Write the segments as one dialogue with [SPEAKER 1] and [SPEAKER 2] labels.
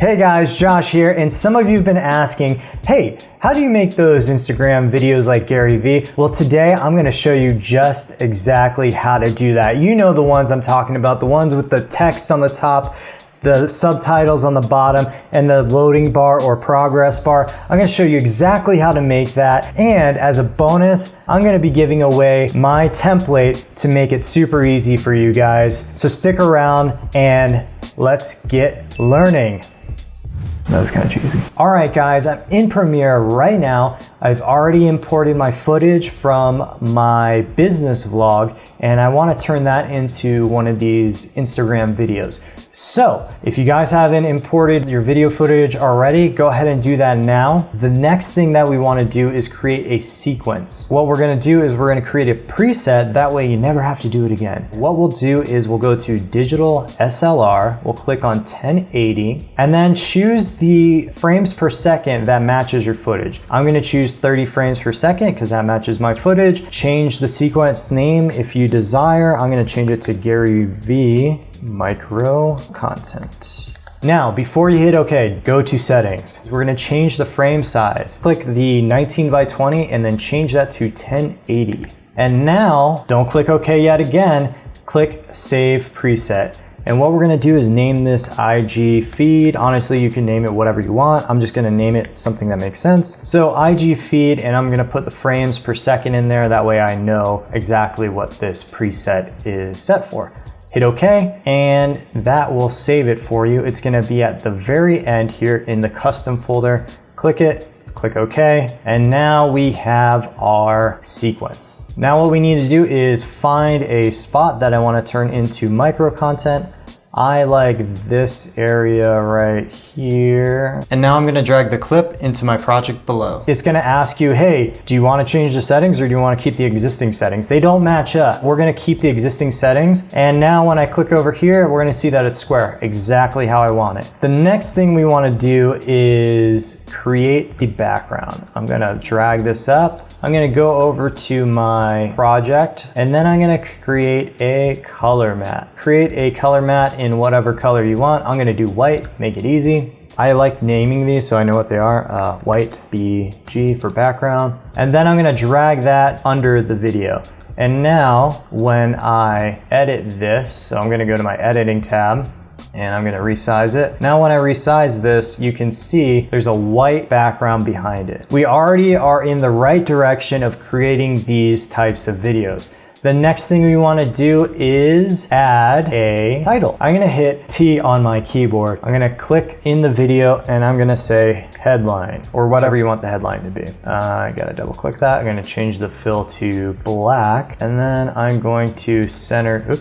[SPEAKER 1] Hey guys, Josh here, and some of you have been asking, hey, how do you make those Instagram videos like Gary Vee? Well, today I'm gonna show you just exactly how to do that. You know the ones I'm talking about, the ones with the text on the top, the subtitles on the bottom, and the loading bar or progress bar. I'm gonna show you exactly how to make that. And as a bonus, I'm gonna be giving away my template to make it super easy for you guys. So stick around and let's get learning. That was kind of cheesy. All right, guys, I'm in Premiere right now. I've already imported my footage from my business vlog, and I want to turn that into one of these Instagram videos. So if you guys haven't imported your video footage already, go ahead and do that now. The next thing that we want to do is create a sequence. What we're going to do is we're going to create a preset. That way you never have to do it again. What we'll do is we'll go to digital SLR. We'll click on 1080 and then choose the frames per second that matches your footage. I'm going to choose 30 frames per second because that matches my footage. Change the sequence name if you desire. I'm going to change it to GaryVee micro content. Now, before you hit OK, go to settings. We're going to change the frame size. Click the 19:20 and then change that to 1080. And now, don't click OK yet again. Click Save Preset. And what we're going to do is name this IG feed. Honestly, you can name it whatever you want. I'm just going to name it something that makes sense. So IG feed, and I'm going to put the frames per second in there. That way I know exactly what this preset is set for. Hit OK, and that will save it for you. It's gonna be at the very end here in the custom folder. Click it, click OK, and now we have our sequence. Now what we need to do is find a spot that I wanna turn into micro content. I like this area right here. And now I'm gonna drag the clip into my project below. It's gonna ask you, hey, do you wanna change the settings or do you wanna keep the existing settings? They don't match up. We're gonna keep the existing settings. And now when I click over here, we're gonna see that it's square, exactly how I want it. The next thing we wanna do is create the background. I'm gonna drag this up. I'm gonna go over to my project and then I'm gonna create a color matte. Create a color matte in whatever color you want. I'm gonna do white, make it easy. I like naming these so I know what they are. White BG for background. And then I'm gonna drag that under the video. And now when I edit this, so I'm gonna go to my editing tab, and I'm gonna resize it. Now when I resize this, you can see there's a white background behind it. We already are in the right direction of creating these types of videos. The next thing we wanna do is add a title. I'm gonna hit T on my keyboard. I'm gonna click in the video and I'm gonna say headline or whatever you want the headline to be. I gotta double click that. I'm gonna change the fill to black and then I'm going to center,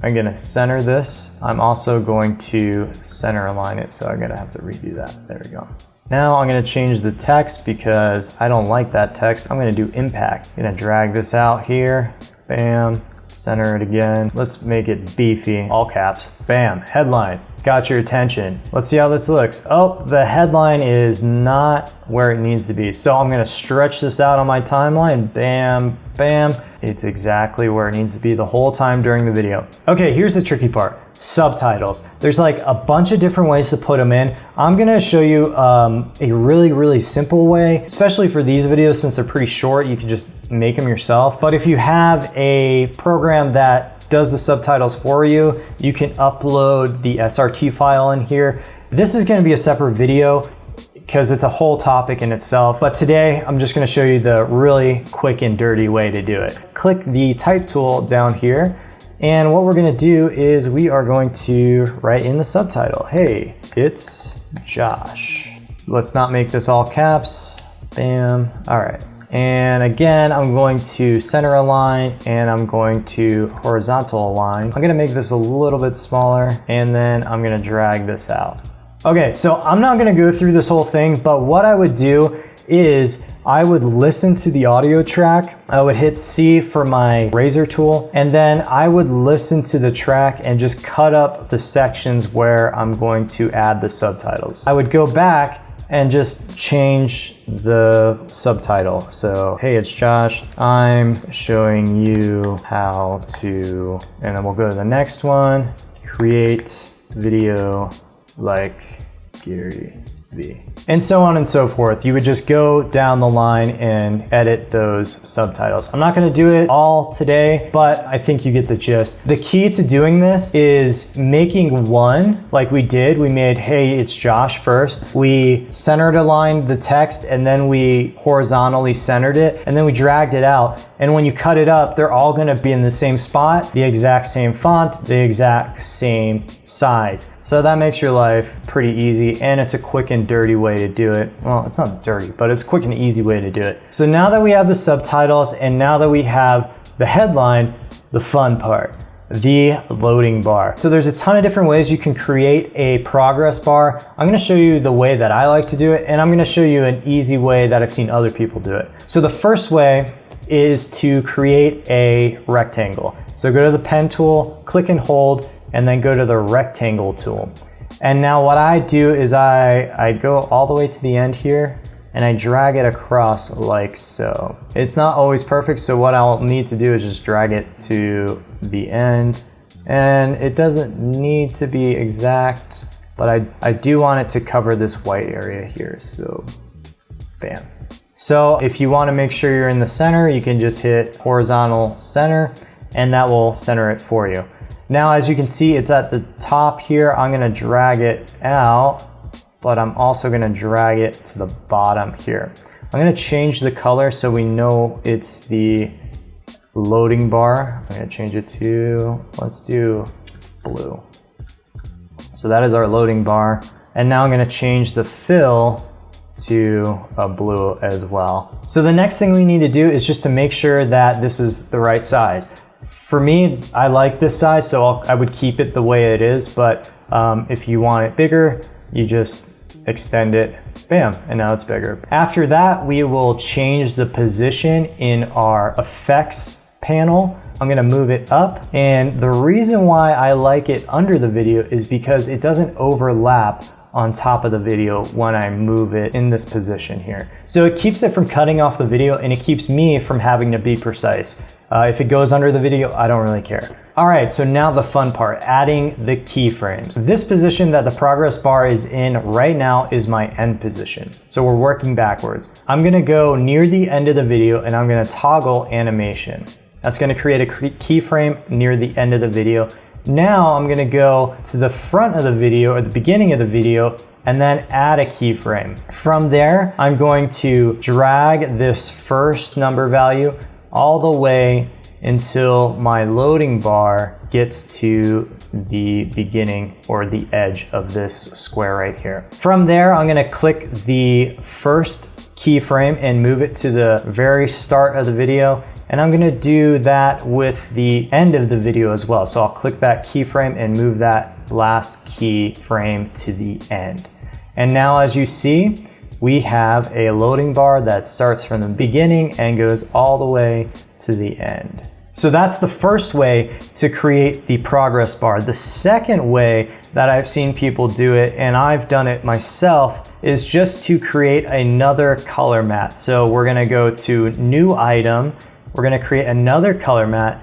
[SPEAKER 1] I'm gonna center this. I'm also going to center align it, so I'm gonna have to redo that. There we go. Now I'm gonna change the text because I don't like that text. I'm gonna do impact. I'm gonna drag this out here, bam, center it again. Let's make it beefy, all caps, bam, headline. Got your attention. Let's see how this looks. Oh, the headline is not where it needs to be. So I'm gonna stretch this out on my timeline, bam, bam. It's exactly where it needs to be the whole time during the video. Okay, here's the tricky part, subtitles. There's like a bunch of different ways to put them in. I'm gonna show you a really simple way, especially for these videos since they're pretty short, you can just make them yourself. But if you have a program that does the subtitles for you, you can upload the SRT file in here. This is gonna be a separate video because it's a whole topic in itself. But today, I'm just gonna show you the really quick and dirty way to do it. Click the type tool down here. And what we're gonna do is we are going to write in the subtitle, hey, it's Josh. Let's not make this all caps, bam, all right. And again, I'm going to center align and I'm going to horizontal align. I'm gonna make this a little bit smaller and then I'm gonna drag this out. Okay, so I'm not gonna go through this whole thing, but what I would do is I would listen to the audio track. I would hit C for my razor tool, and then I would listen to the track and just cut up the sections where I'm going to add the subtitles. I would go back and just change the subtitle. So, hey, it's Josh. I'm showing you how to, and then we'll go to the next one, create video like GaryVee. And so on and so forth. You would just go down the line and edit those subtitles. I'm not gonna do it all today, but I think you get the gist. The key to doing this is making one, like we did. We made, hey, it's Josh first. We centered aligned the text and then we horizontally centered it and then we dragged it out. And when you cut it up, they're all gonna be in the same spot, the exact same font, the exact same size. So that makes your life pretty easy, and it's a quick and dirty way to do it. Well, it's not dirty, but it's a quick and easy way to do it. So now that we have the subtitles and now that we have the headline, the fun part, the loading bar. So there's a ton of different ways you can create a progress bar. I'm gonna show you the way that I like to do it, and I'm gonna show you an easy way that I've seen other people do it. So the first way is to create a rectangle. So go to the pen tool, click and hold, and then go to the rectangle tool. And now what I do is I go all the way to the end here and I drag it across like so. It's not always perfect, so what I'll need to do is just drag it to the end. And it doesn't need to be exact, but I do want it to cover this white area here, so bam. So if you want to make sure you're in the center, you can just hit horizontal center and that will center it for you. Now, as you can see, it's at the top here. I'm gonna drag it out, but I'm also gonna drag it to the bottom here. I'm gonna change the color so we know it's the loading bar. I'm gonna change it to, let's do blue. So that is our loading bar. And now I'm gonna change the fill to a blue as well. So the next thing we need to do is just to make sure that this is the right size. For me, I like this size, so I would keep it the way it is, but if you want it bigger, you just extend it, bam, and now it's bigger. After that, we will change the position in our effects panel. I'm gonna move it up, and the reason why I like it under the video is because it doesn't overlap on top of the video when I move it in this position here. So it keeps it from cutting off the video and it keeps me from having to be precise. If it goes under the video, I don't really care. All right, so now the fun part, adding the keyframes. This position that the progress bar is in right now is my end position. So we're working backwards. I'm gonna go near the end of the video and I'm gonna toggle animation. That's gonna create a keyframe near the end of the video. Now I'm gonna go to the front of the video or the beginning of the video and then add a keyframe. From there, I'm going to drag this first number value all the way until my loading bar gets to the beginning or the edge of this square right here. From there, I'm gonna click the first keyframe and move it to the very start of the video. And I'm gonna do that with the end of the video as well. So I'll click that keyframe and move that last keyframe to the end. And now as you see, we have a loading bar that starts from the beginning and goes all the way to the end. So that's the first way to create the progress bar. The second way that I've seen people do it, and I've done it myself, is just to create another color mat. So we're gonna go to new item, we're gonna create another color mat,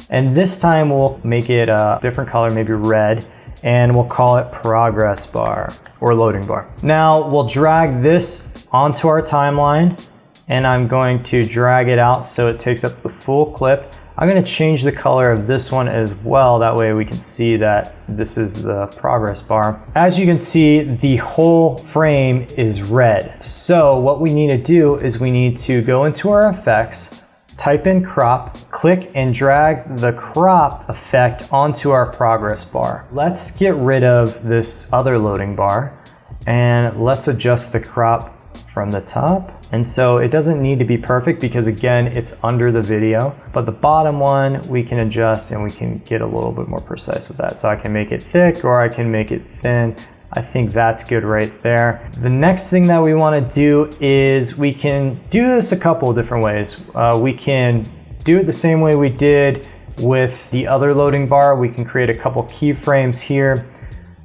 [SPEAKER 1] and this time we'll make it a different color, maybe red, and we'll call it progress bar or loading bar. Now we'll drag this onto our timeline and I'm going to drag it out so it takes up the full clip. I'm gonna change the color of this one as well, that way we can see that this is the progress bar. As you can see, the whole frame is red. So what we need to do is we need to go into our effects, type in crop, click and drag the crop effect onto our progress bar. Let's get rid of this other loading bar and let's adjust the crop from the top. And so it doesn't need to be perfect because again, it's under the video, but the bottom one we can adjust and we can get a little bit more precise with that. So I can make it thick or I can make it thin. I think that's good right there. The next thing that we want to do is we can do this a couple of different ways. We can do it the same way we did with the other loading bar. We can create a couple keyframes here.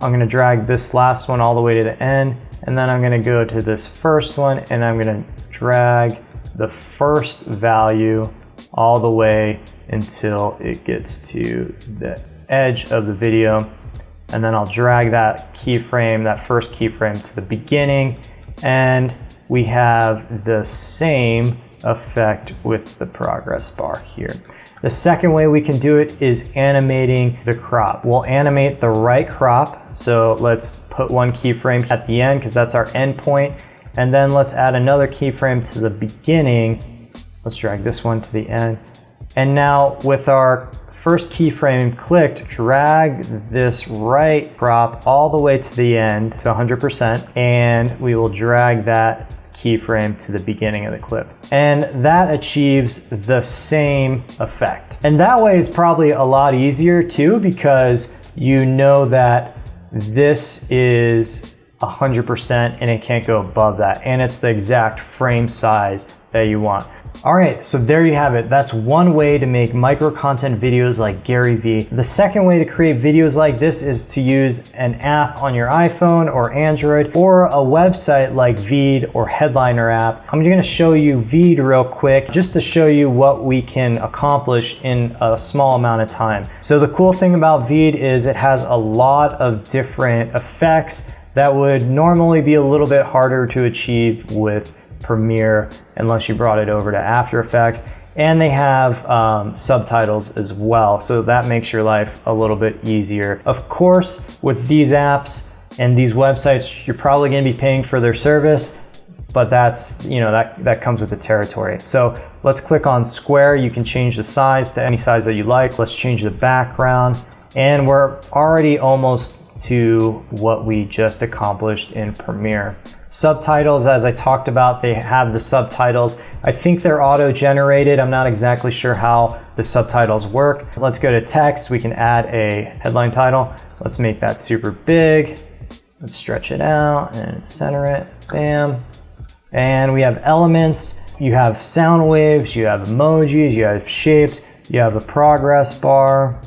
[SPEAKER 1] I'm going to drag this last one all the way to the end, and then I'm going to go to this first one and I'm going to drag the first value all the way until it gets to the edge of the video. and then I'll drag that keyframe, that first keyframe, to the beginning, and we have the same effect with the progress bar here. The second way we can do it is animating the crop. We'll animate the right crop. So let's put one keyframe at the end because that's our end point. And then let's add another keyframe to the beginning. Let's drag this one to the end. And now with our first keyframe clicked, drag this right crop all the way to the end to 100%. And we will drag that keyframe to the beginning of the clip. And that achieves the same effect. And that way is probably a lot easier too, because you know that this is 100% and it can't go above that. And it's the exact frame size that you want. All right, so there you have it. That's one way to make micro content videos like GaryVee. The second way to create videos like this is to use an app on your iPhone or Android, or a website like Veed or Headliner app. I'm gonna show you Veed real quick just to show you what we can accomplish in a small amount of time. So the cool thing about Veed is it has a lot of different effects that would normally be a little bit harder to achieve with Premiere unless you brought it over to After Effects. And they have subtitles as well, so that makes your life a little bit easier. Of course, with these apps and these websites, you're probably going to be paying for their service, but that's, you know, that comes with the territory. So let's click on Square. You can change the size to any size that you like. Let's change the background, and we're already almost to what we just accomplished in Premiere. Subtitles, as I talked about, they have the subtitles. I think they're auto-generated. I'm not exactly sure how the subtitles work. Let's go to text. We can add a headline title. Let's make that super big. Let's stretch it out and center it. Bam. And we have elements. You have sound waves, you have emojis, you have shapes, you have a progress bar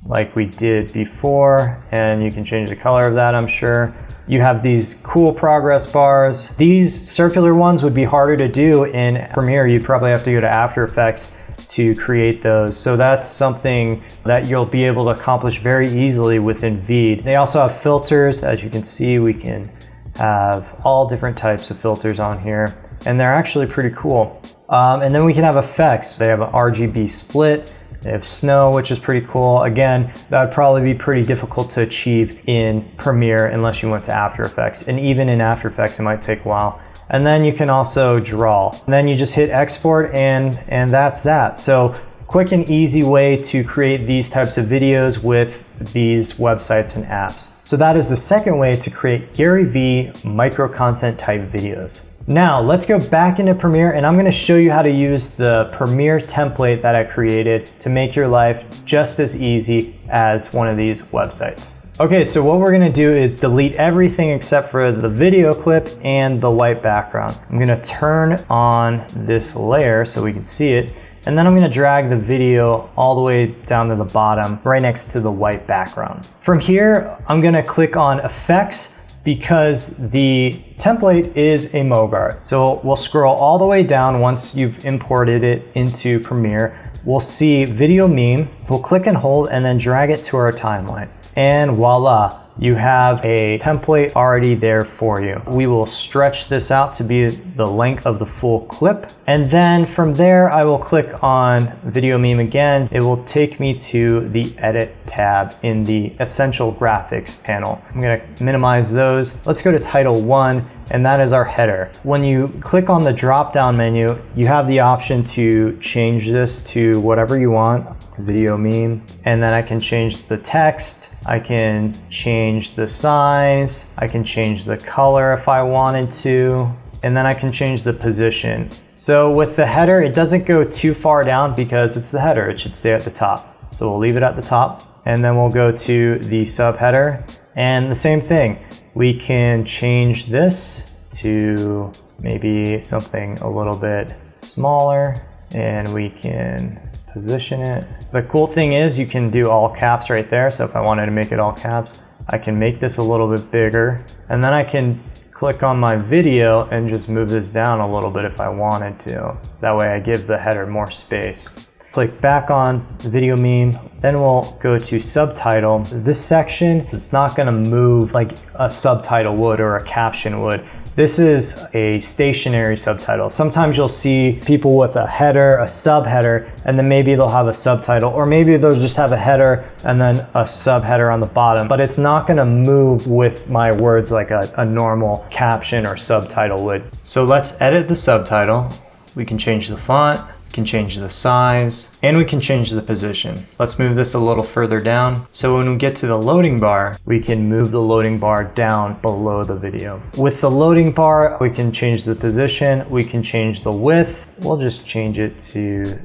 [SPEAKER 1] like we did before, and you can change the color of that, I'm sure. You have these cool progress bars. These circular ones would be harder to do in Premiere. You'd probably have to go to After Effects to create those. So that's something that you'll be able to accomplish very easily within Veed. They also have filters. As you can see, we can have all different types of filters on here, and they're actually pretty cool. And then we can have effects. They have an RGB split. They have snow, which is pretty cool. Again, that would probably be pretty difficult to achieve in Premiere unless you went to After Effects. And even in After Effects, it might take a while. And then you can also draw. And then you just hit export, and that's that. So quick and easy way to create these types of videos with these websites and apps. So that is the second way to create GaryVee micro content type videos. Now let's go back into Premiere, and I'm going to show you how to use the Premiere template that I created to make your life just as easy as one of these websites. Okay, so what we're going to do is delete everything except for the video clip and the white background. I'm going to turn on this layer so we can see it, and then I'm going to drag the video all the way down to the bottom right next to the white background. From here, I'm going to click on Effects, because the template is a mogrt. So we'll scroll all the way down once you've imported it into Premiere. We'll see video meme. We'll click and hold and then drag it to our timeline. And voila, you have a template already there for you. We will stretch this out to be the length of the full clip. And then from there, I will click on video meme again. It will take me to the edit tab in the essential graphics panel. I'm gonna minimize those. Let's go to title 1, and that is our header. When you click on the drop-down menu, you have the option to change this to whatever you want, video meme, and then I can change the text, I can change the size, I can change the color if I wanted to, and then I can change the position. So with the header, it doesn't go too far down because it's the header, it should stay at the top. So we'll leave it at the top, and then we'll go to the subheader, and the same thing. We can change this to maybe something a little bit smaller, and we can position it. The cool thing is you can do all caps right there. So if I wanted to make it all caps, I can make this a little bit bigger, and then I can click on my video and just move this down a little bit if I wanted to. That way I give the header more space. Click back on video meme, then we'll go to subtitle. This section, it's not gonna move like a subtitle would or a caption would. This is a stationary subtitle. Sometimes you'll see people with a header, a subheader, and then maybe they'll have a subtitle, or maybe they'll just have a header and then a subheader on the bottom, but it's not gonna move with my words like a normal caption or subtitle would. So let's edit the subtitle. We can change the font, we can change the size, and we can change the position. Let's move this a little further down. So when we get to the loading bar, we can move the loading bar down below the video. With the loading bar, we can change the position, we can change the width. We'll just change it to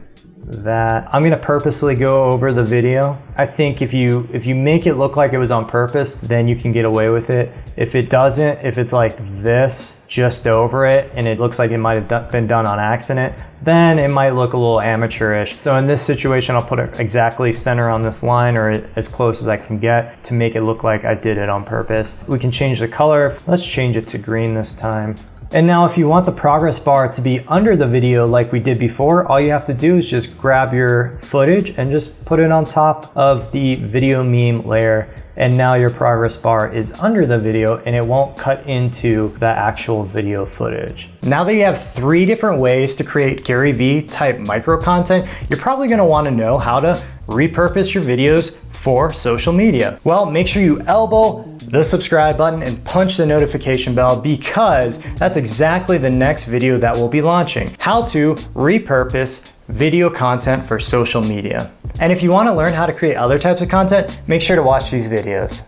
[SPEAKER 1] that. I'm gonna purposely go over the video. I think if you make it look like it was on purpose, then you can get away with it. If it doesn't, if it's like this, just over it, and it looks like it might have been done on accident, then it might look a little amateurish. So in this situation, I'll put it exactly center on this line, or as close as I can get to make it look like I did it on purpose. We can change the color. Let's change it to green this time. And now if you want the progress bar to be under the video like we did before, all you have to do is just grab your footage and just put it on top of the video meme layer. And now your progress bar is under the video and it won't cut into the actual video footage. Now that you have 3 different ways to create GaryVee type micro content, you're probably gonna wanna know how to repurpose your videos for social media. Well, make sure you elbow the subscribe button and punch the notification bell, because that's exactly the next video that we'll be launching. How to repurpose video content for social media. And if you want to learn how to create other types of content, make sure to watch these videos.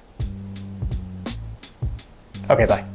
[SPEAKER 1] Okay, bye.